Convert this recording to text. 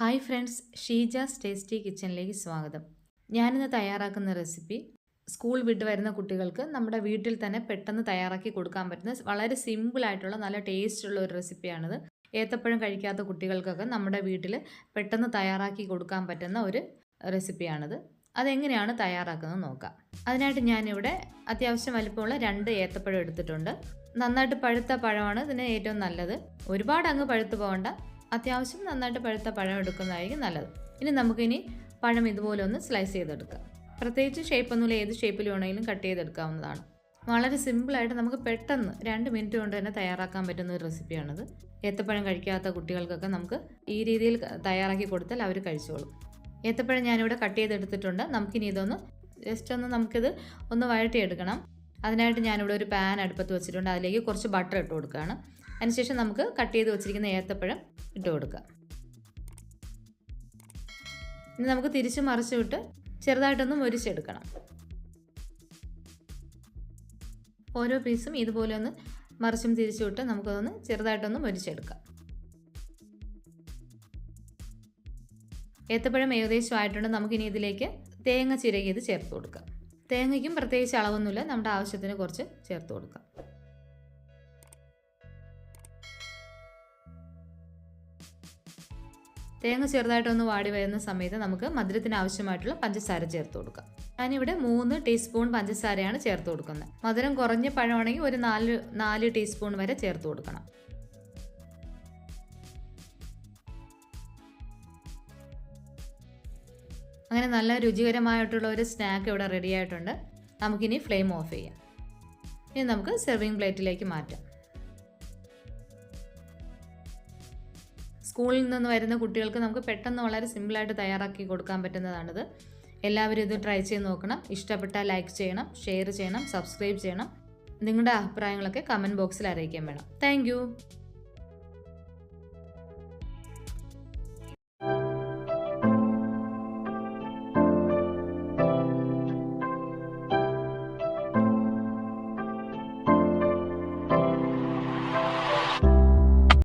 Hi friends, Sheeja's tasty കിച്ചണിലേക്ക് സ്വാഗതം. ഞാനിന്ന് തയ്യാറാക്കുന്ന റെസിപ്പി സ്കൂൾ വിട്ട് വരുന്ന കുട്ടികൾക്ക് നമ്മുടെ വീട്ടിൽ തന്നെ പെട്ടെന്ന് തയ്യാറാക്കി കൊടുക്കാൻ പറ്റുന്ന വളരെ സിമ്പിളായിട്ടുള്ള നല്ല ടേസ്റ്റുള്ള ഒരു റെസിപ്പിയാണിത്. ഏത്തപ്പഴം കഴിക്കാത്ത കുട്ടികൾക്കൊക്കെ നമ്മുടെ വീട്ടിൽ പെട്ടെന്ന് തയ്യാറാക്കി കൊടുക്കാൻ പറ്റുന്ന ഒരു റെസിപ്പിയാണിത്. അതെങ്ങനെയാണ് തയ്യാറാക്കുന്നത് നോക്കാം. അതിനായിട്ട് ഞാനിവിടെ അത്യാവശ്യം വലിപ്പമുള്ള 2 ഏത്തപ്പഴം എടുത്തിട്ടുണ്ട്. നന്നായിട്ട് പഴുത്ത പഴമാണ് ഇതിന് ഏറ്റവും നല്ലത്. ഒരുപാട് അങ്ങ് പഴുത്ത് പോകണ്ട, അത്യാവശ്യം നന്നായിട്ട് പഴുത്ത പഴം എടുക്കുന്നതായിരിക്കും നല്ലത്. ഇനി നമുക്കിനി പഴം ഇതുപോലെ ഒന്ന് സ്ലൈസ് ചെയ്തെടുക്കാം. പ്രത്യേകിച്ച് ഷേപ്പൊന്നുമില്ല, ഏത് ഷേപ്പിൽ വേണമെങ്കിലും കട്ട് ചെയ്തെടുക്കാവുന്നതാണ്. വളരെ സിമ്പിളായിട്ട് നമുക്ക് പെട്ടെന്ന് 2 മിനിറ്റ് കൊണ്ട് തന്നെ തയ്യാറാക്കാൻ പറ്റുന്ന ഒരു റെസിപ്പിയാണിത്. ഏത്തപ്പഴം കഴിക്കാത്ത കുട്ടികൾക്കൊക്കെ നമുക്ക് ഈ രീതിയിൽ തയ്യാറാക്കി കൊടുത്താൽ അവർ കഴിച്ചോളും. ഏത്തപ്പഴം ഞാനിവിടെ കട്ട് ചെയ്തെടുത്തിട്ടുണ്ട്. നമുക്കിനി ഇതൊന്ന് നമുക്കിത് ഒന്ന് വഴറ്റിയെടുക്കണം. അതിനായിട്ട് ഞാനിവിടെ ഒരു പാൻ അടുപ്പത്ത് വെച്ചിട്ടുണ്ട്. അതിലേക്ക് കുറച്ച് ബട്ടർ ഇട്ട് കൊടുക്കുകയാണ്. അതിനുശേഷം നമുക്ക് കട്ട് ചെയ്ത് വെച്ചിരിക്കുന്ന ഏത്തപ്പഴം ഇട്ട് കൊടുക്കാം. ഇനി നമുക്ക് തിരിച്ച് മറിച്ച് വിട്ട് ചെറുതായിട്ടൊന്ന് മൊരിച്ചെടുക്കണം. ഓരോ പീസും ഇതുപോലെ ഒന്ന് മറിച്ചും തിരിച്ചു വിട്ട് നമുക്കതൊന്ന് ചെറുതായിട്ടൊന്ന് മൊരിച്ചെടുക്കാം. ഏത്തപ്പഴം ഏകദേശം ആയിട്ടുണ്ട്. നമുക്കിനി ഇതിലേക്ക് തേങ്ങ ചിരകിയത് ചേർത്ത് കൊടുക്കാം. തേങ്ങയ്ക്കും പ്രത്യേകിച്ച് അളവൊന്നുമില്ല, നമ്മുടെ ആവശ്യത്തിന് കുറച്ച് ചേർത്ത് കൊടുക്കാം. തേങ്ങ ചെറുതായിട്ടൊന്ന് വാടി വരുന്ന സമയത്ത് നമുക്ക് മധുരത്തിന് ആവശ്യമായിട്ടുള്ള പഞ്ചസാര ചേർത്ത് കൊടുക്കാം. ഞാനിവിടെ 3 ടീസ്പൂൺ പഞ്ചസാരയാണ് ചേർത്ത് കൊടുക്കുന്നത്. മധുരം കുറഞ്ഞ പഴമാണെങ്കിൽ ഒരു 4 ടീസ്പൂൺ വരെ ചേർത്ത് കൊടുക്കണം. അങ്ങനെ നല്ല രുചികരമായിട്ടുള്ള ഒരു സ്നാക്ക് ഇവിടെ റെഡി ആയിട്ടുണ്ട്. നമുക്കിനി ഫ്ലെയിം ഓഫ് ചെയ്യാം. ഇനി നമുക്ക് സെർവിങ് പ്ലേറ്റിലേക്ക് മാറ്റാം. സ്കൂളിൽ നിന്ന് വരുന്ന കുട്ടികൾക്ക് നമുക്ക് പെട്ടെന്ന് വളരെ സിമ്പിളായിട്ട് തയ്യാറാക്കി കൊടുക്കാൻ പറ്റുന്നതാണിത്. എല്ലാവരും ഇത് ട്രൈ ചെയ്ത് നോക്കണം. ഇഷ്ടപ്പെട്ടാൽ ലൈക്ക് ചെയ്യണം, ഷെയർ ചെയ്യണം, സബ്സ്ക്രൈബ് ചെയ്യണം. നിങ്ങളുടെ അഭിപ്രായങ്ങളൊക്കെ കമൻറ്റ് ബോക്സിൽ അറിയിക്കാൻ വേണം. താങ്ക്